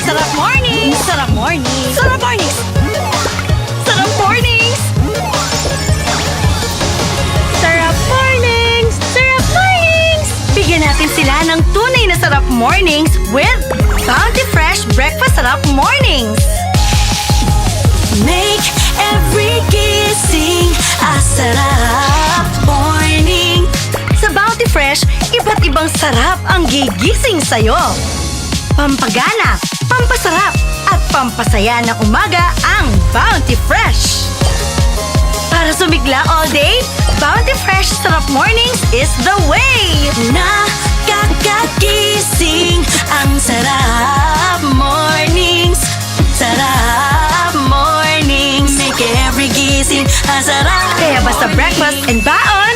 Sarap morning! Sarap morning! Sarap morning! Sarap mornings! Sarap mornings! Sarap mornings! Bigyan natin sila ng tunay na sarap mornings with Bounty Fresh Breakfast Sarap Mornings! Make every gising a sarap morning. Sa Bounty Fresh, iba't ibang sarap ang gigising sa'yo. Pampagana, pampasarap, at pampasaya ng umaga ang Bounty Fresh. Para sumigla all day, Bounty Fresh Sarap Mornings is the way! Nakakagising ang sarap mornings. Sarap mornings. Make every gising a sarap. Kaya basta breakfast and baon,